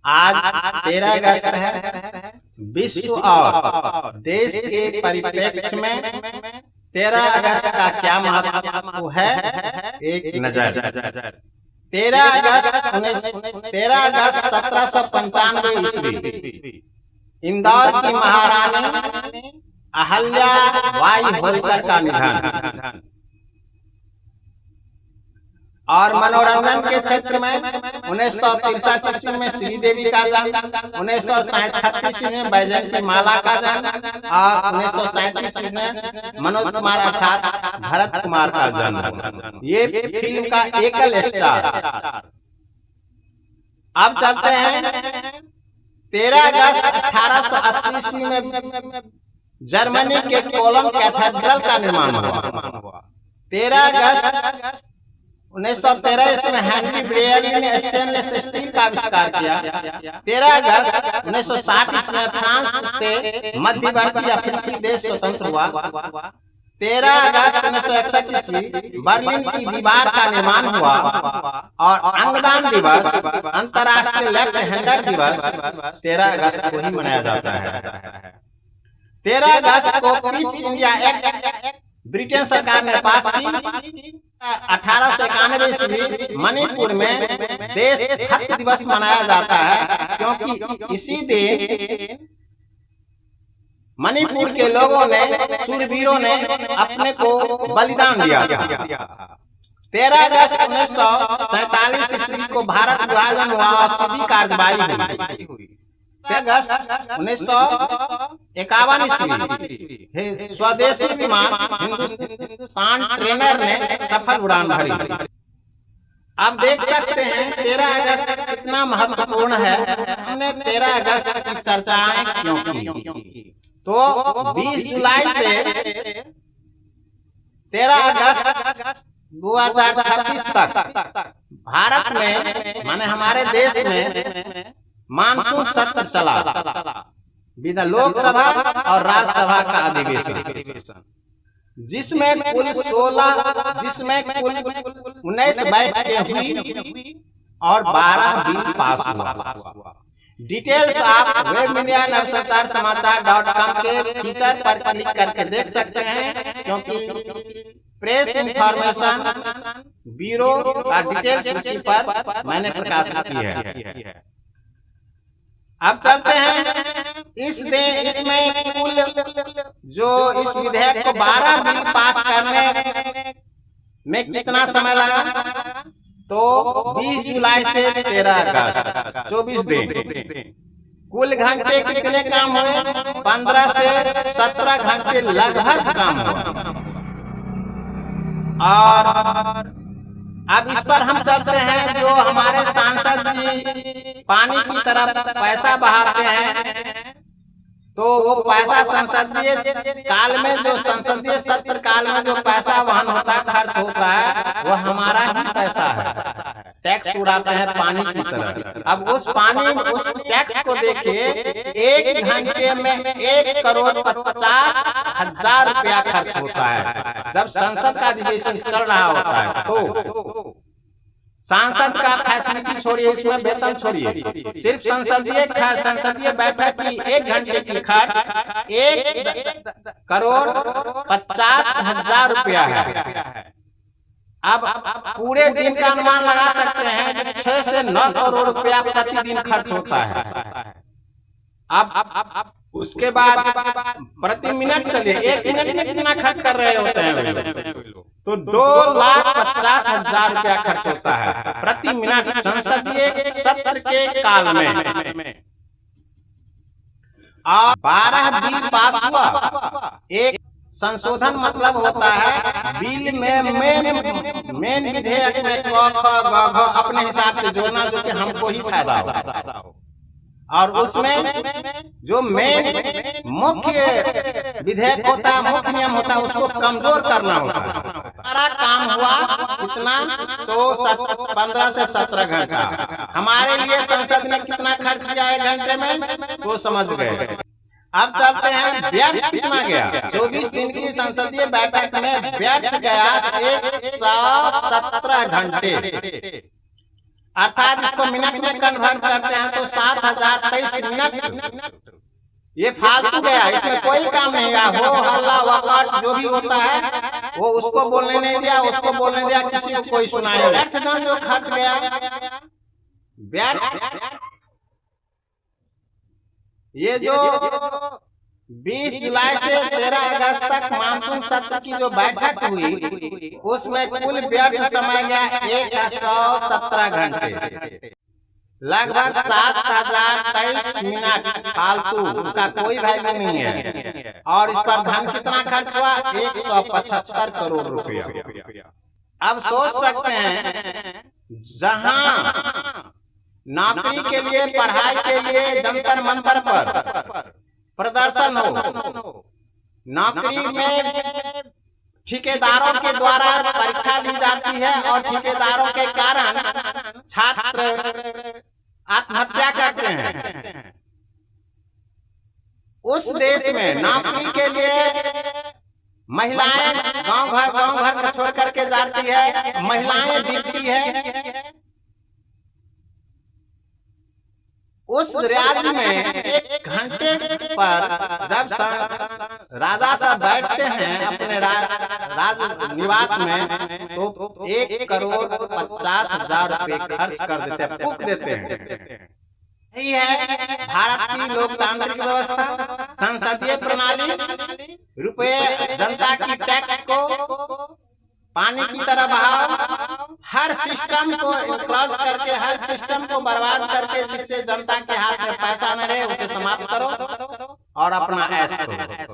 आज 13 अगस्त है। विश्व और देश के परिप्रेक्ष्य में 13 अगस्त का क्या महत्व है, एक नजर। 13 अगस्त 1795 ईस्वी इंदौर की महारानी अहल्या बाई होलकर का निधन। और मनोरंजन के क्षेत्र में 1963 ईस्वी में श्रीदेवी का जन्म, 1936 ईस्वी में बैजयंती माला का जन्म और 1937 ईस्वी में मनोज कुमार अर्थात भरत कुमार का जन्म। ये फिल्म का एकल स्टार। अब चलते हैं 13 अगस्त 1880 ईस्वी में जर्मनी के कोलोन कैथेड्रल का निर्माण हुआ। 13 अगस्त 1913 ईस्वी में हेनरी ब्रेयली ने स्टेनलेस स्टील का आविष्कार किया। 13 अगस्त 1960 ईस्वी में फ्रांस से मध्यवर्ती अफ्रीकी देश स्वतंत्र हुआ। 13 अगस्त 1961 ईस्वी बर्लिन की दीवार का निर्माण हुआ और अंगदान दिवस, अंतर्राष्ट्रीय लेफ्ट हैंडर दिवस 13 अगस्त को ही मनाया जाता है। 13 अगस्त को क्विट इंडिया एक्ट ब्रिटेन सरकार ने पास की। 1891 ईस्वी मणिपुर में देश भक्ति दिवस मनाया जाता है, क्योंकि इसी दिन मणिपुर के लोगों ने, शूरवीरों ने अपने को बलिदान दिया। 13 अगस्त 1947 ईस्वी को भारत विभाजन हुआ और सीधी कार्रवाई हुई। 13 अगस्त 1951 ईस्वी स्वदेशी विमान हिंदुस्तान ट्रेनर ने सफल उड़ान भरी। आप देख सकते हैं 13 अगस्त कितना महत्वपूर्ण है। हमने 13 अगस्त की चर्चाएं क्यों की, तो 20 जुलाई से 13 अगस्त 2026 तक भारत में, माने हमारे देश में मानसून सत्र चला, लोकसभा और राज्यसभा का अधिवेशन, जिसमें कुल 19 बैठकें हुई और 12 बिल पास हुआ। डिटेल्स आप वेब मीडिया नवसंचार समाचार.com के फीचर पर क्लिक करके देख सकते हैं, क्योंकि प्रेस इंफॉर्मेशन ब्यूरो का डिटेल्स उसी पर मैंने प्रकाशित की है। अब चलते हैं इसमें कुल जो इस विधेयक को 12 बिल पास करने में कितना समय लगा, तो 20 जुलाई से 13 अगस्त 24 दिन। कुल घंटे कितने काम हुए, 15 से 17 घंटे लगभग काम हुआ। और अब इस पर हम चलते हैं, जो हमारे सांसद जी पानी की तरफ पैसा बहाते हैं, तो वो पैसा संसदीय काल में, जो संसदीय सत्र काल में जो पैसा वहन होता है, खर्च होता है, वो हमारा ही पैसा है। टैक्स उड़ाते हैं पानी की तरह। अब उस टैक्स को देखिए, 1 घंटे में 1,50,00,000 रुपया खर्च होता है। जब संसद का अधिवेशन चल रहा होता है, तो सांसद का फैसिलिटी छोड़िए, इसमें वेतन छोड़िए, सिर्फ संसदीय बैठक की 1 घंटे की खर्च 1,50,00,000 रुपया है। अब पूरे दिन का अनुमान लगा सकते हैं, 6 से 9 करोड़ रुपया प्रतिदिन खर्च होता है। अब उसके बाद प्रति मिनट चलिए, 1 मिनट में कितना खर्च कर रहे होते हैं, तो 2,50,000 रुपया खर्च होता है प्रति मिनट संसदीय सत्र के काल में। 12 बिल पास हुआ। एक संशोधन मतलब होता है बिल में मेन विधेयक में अपने हिसाब से जोड़ना, जो कि हमको ही फायदा हो, और उसमें जो मेन मुख्य विधेयक होता है, मुख्य नियम होता है, उसको कमजोर करना होता है। सारा काम हुआ कितना, तो 15 से 17 घंटा। हमारे लिए संसद ने कितना खर्च किया 1 घंटे में, तो समझ गए। अब चलते हैं व्यर्थ कितना गया। 24 दिन की संसदीय बैठक में व्यर्थ गया 117 घंटे। अर्थात इसको मिनट में कन्वर्ट करते हैं तो 7023 मिनट ये फालतू गया, इसमें कोई काम नहीं है। हो हल्ला वकाट जो भी होता है वो उसको बोलने नहीं दिया, उसको बोलने दिया, किसी को कोई सुनाई नहीं। जो खर्च गया व्यर्थ। ये जो 20 जुलाई से 13 अगस्त तक मानसून सत्र की जो बैठक हुई उसमें कुल व्यर्थ समय गया 117 घंटे, लगभग 7023 मिनट फालतू, उसका कोई वैल्यू नहीं है। और इस पर धन कितना खर्च हुआ? 175 करोड़ रुपया। अब सोच सकते हैं जहां नौकरी के लिए, पढ़ाई के लिए जंतर मंतर पर प्रदर्शन हो, नौकरी में ठेकेदारों के द्वारा परीक्षा दी जाती है और ठेकेदारों के कारण छात्र आत्महत्या करते हैं। उस देश में नौकरी के लिए महिलाएं गांव घर छोड़ करके जाती है, महिलाएं बिकती है। उस राज्य में 1 घंटे पर जब राजा साहब बैठते हैं अपने राज निवास में तो 1,50,00,000 रुपए खर्च कर देते हैं, फूंक देते हैं। यही है भारत की लोकतांत्रिक व्यवस्था, संसदीय प्रणाली। रुपए जनता की टैक्स को पानी की तरह बहाओ, हर सिस्टम को क्रॉस करके, हर सिस्टम को बर्बाद करके, जिससे जनता के हाथ में पैसा न रहे उसे समाप्त करो और अपना ऐश करो।